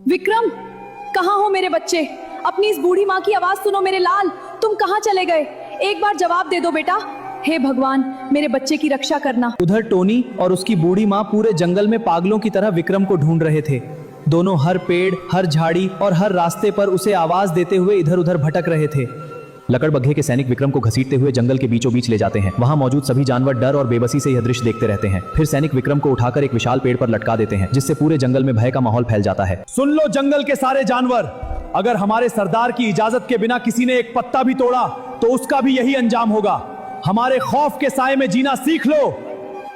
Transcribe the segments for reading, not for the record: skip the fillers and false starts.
विक्रम, कहाँ हो मेरे बच्चे? अपनी इस बूढ़ी माँ की आवाज सुनो मेरे लाल, तुम कहाँ चले गए? एक बार जवाब दे दो बेटा। हे भगवान, मेरे बच्चे की रक्षा करना। उधर टोनी और उसकी बूढ़ी माँ पूरे जंगल में पागलों की तरह विक्रम को ढूंढ रहे थे। दोनों हर पेड़, हर झाड़ी और हर रास्ते पर उसे आवाज देते हुए इधर उधर भटक रहे थे। लकड़बग्घे के सैनिक विक्रम को घसीटते हुए जंगल के बीचों बीच ले जाते हैं। वहां मौजूद सभी जानवर डर और बेबसी से यह दृश्य देखते रहते हैं। फिर सैनिक विक्रम को उठाकर एक विशाल पेड़ पर लटका देते हैं, जिससे पूरे जंगल में भय का माहौल फैल जाता है। सुन लो जंगल के सारे जानवर, अगर हमारे सरदार की इजाजत के बिना किसी ने एक पत्ता भी तोड़ा तो उसका भी यही अंजाम होगा। हमारे खौफ के साए में जीना सीख लो।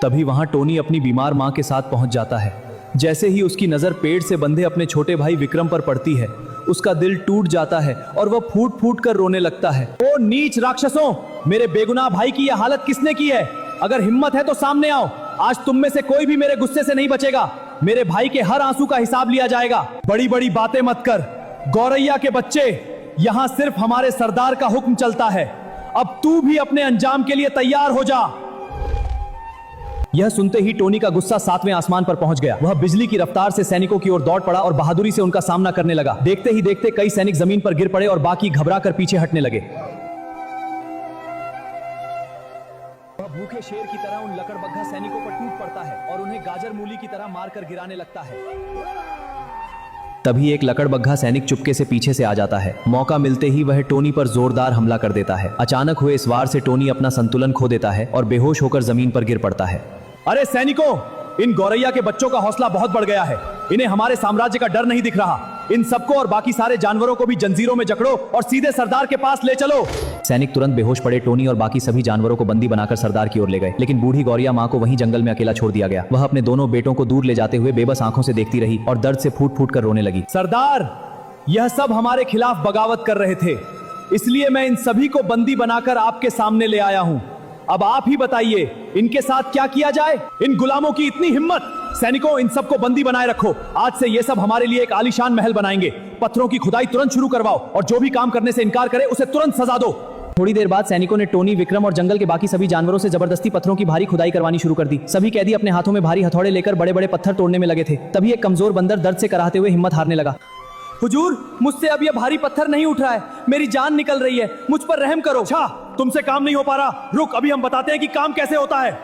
तभी वहां टोनी अपनी बीमार मां के साथ पहुंच जाता है। जैसे ही उसकी नजर पेड़ से बंधे अपने छोटे भाई विक्रम पर पड़ती है, उसका दिल टूट जाता है और वह फूट फूट कर रोने लगता है। ओ नीच राक्षसों, मेरे बेगुनाह भाई की यह हालत किसने की है? अगर हिम्मत है तो सामने आओ। आज तुम में से कोई भी मेरे गुस्से से नहीं बचेगा। मेरे भाई के हर आंसू का हिसाब लिया जाएगा। बड़ी बड़ी बातें मत कर गौरैया के बच्चे, यहाँ सिर्फ हमारे सरदार का हुक्म चलता है। अब तू भी अपने अंजाम के लिए तैयार हो जा। यह सुनते ही टोनी का गुस्सा 7वें आसमान पर पहुंच गया। वह बिजली की रफ्तार से सैनिकों की ओर दौड़ पड़ा और बहादुरी से उनका सामना करने लगा। देखते ही देखते कई सैनिक जमीन पर गिर पड़े और बाकी घबरा कर पीछे हटने लगे। वह भूखे शेर की तरह उन लकड़बग्घा सैनिकों पर टूट पड़ता है और उन्हें गाजर मूली की तरह मारकर गिराने लगता है। तभी एक लकड़बग्घा सैनिक चुपके से पीछे से आ जाता है। मौका मिलते ही वह टोनी पर जोरदार हमला कर देता है। अचानक हुए इस वार से टोनी अपना संतुलन खो देता है और बेहोश होकर जमीन पर गिर पड़ता है। अरे सैनिकों, इन गौरैया के बच्चों का हौसला बहुत बढ़ गया है। इन्हें हमारे साम्राज्य का डर नहीं दिख रहा। इन सबको और बाकी सारे जानवरों को भी जंजीरों में जकड़ो और सीधे सरदार के पास ले चलो। सैनिक तुरंत बेहोश पड़े टोनी और बाकी सभी जानवरों को बंदी बनाकर सरदार की ओर ले गए, लेकिन बूढ़ी गौरिया माँ को वहीं जंगल में अकेला छोड़ दिया गया। वह अपने दोनों बेटों को दूर ले जाते हुए बेबस आंखों से देखती रही और दर्द से फूट फूट कर रोने लगी। सरदार, यह सब हमारे खिलाफ बगावत कर रहे थे, इसलिए मैं इन सभी को बंदी बनाकर आपके सामने ले आया हूँ। अब आप ही बताइए, इनके साथ क्या किया जाए? इन गुलामों की इतनी हिम्मत! सैनिकों, इन सबको बंदी बनाए रखो। आज से ये सब हमारे लिए एक आलीशान महल बनाएंगे। पत्थरों की खुदाई तुरंत शुरू करवाओ और जो भी काम करने से इनकार करे उसे तुरंत सजा दो। थोड़ी देर बाद सैनिकों ने टोनी, विक्रम और जंगल के बाकी सभी जानवरों से जबरदस्ती पत्थरों की भारी खुदाई करवानी शुरू कर दी। सभी कैदी अपने हाथों में भारी हथौड़े लेकर बड़े बड़े पत्थर तोड़ने में लगे थे। तभी एक कमजोर बंदर दर्द से कराहते हुए हिम्मत हारने लगा। हुजूर, मुझसे अब यह भारी पत्थर नहीं उठ रहा है, मेरी जान निकल रही है, मुझ पर रहम करो। अच्छा, तुमसे काम नहीं हो पा रहा, रुक, अभी हम बताते हैं कि काम कैसे होता है।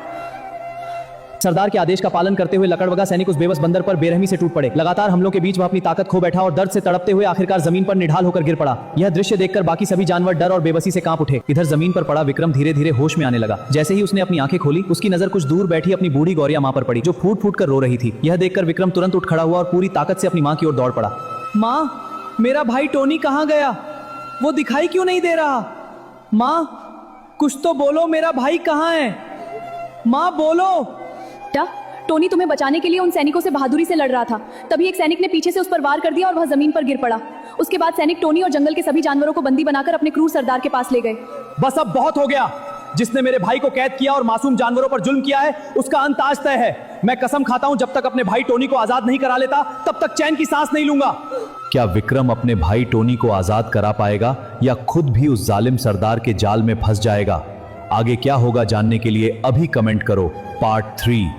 सरदार के आदेश का पालन करते हुए लकड़बग्घा सैनिक उस बेबस बंदर पर बेरहमी से टूट पड़े। लगातार हमलों के बीच वह अपनी ताकत खो बैठा और दर्द से तड़पते हुए आखिरकार जमीन पर निढाल होकर गिर पड़ा। यह दृश्य देखकर बाकी सभी जानवर डर और बेबसी से कांप उठे। इधर जमीन पर पड़ा विक्रम धीरे धीरे होश में आने लगा। जैसे ही उसने अपनी आंखें खोली, उसकी नजर कुछ दूर बैठी अपनी बूढ़ी गौरिया माँ पर पड़ी, जो फूट फूट कर रो रही थी। यह देखकर विक्रम तुरंत उठ खड़ा हुआ और पूरी ताकत से अपनी माँ की ओर दौड़ पड़ा। माँ, मेरा भाई टोनी कहाँ गया? वो दिखाई क्यों नहीं दे रहा? माँ, कुछ तो बोलो, मेरा भाई कहाँ है? माँ बोलो। टोनी तुम्हें बचाने के लिए उन सैनिकों से बहादुरी से लड़ रहा था। तभी एक सैनिक ने पीछे से उस पर वार कर दिया और वह जमीन पर गिर पड़ा। उसके बाद सैनिक टोनी और जंगल के सभी जानवरों को बंदी बनाकर अपने क्रूर सरदार के पास ले गए। बस अब बहुत हो गया। जिसने मेरे भाई को कैद किया और मासूम जानवरों पर जुल्म किया है, उसका अंत आज तय है। मैं कसम खाता हूं, जब तक अपने भाई टोनी को आजाद नहीं करा लेता, तब तक चैन की सांस नहीं लूंगा। क्या विक्रम अपने भाई टोनी को आजाद करा पाएगा या खुद भी उस जालिम सरदार के जाल में फंस जाएगा? आगे क्या होगा जानने के लिए अभी कमेंट करो। पार्ट 3।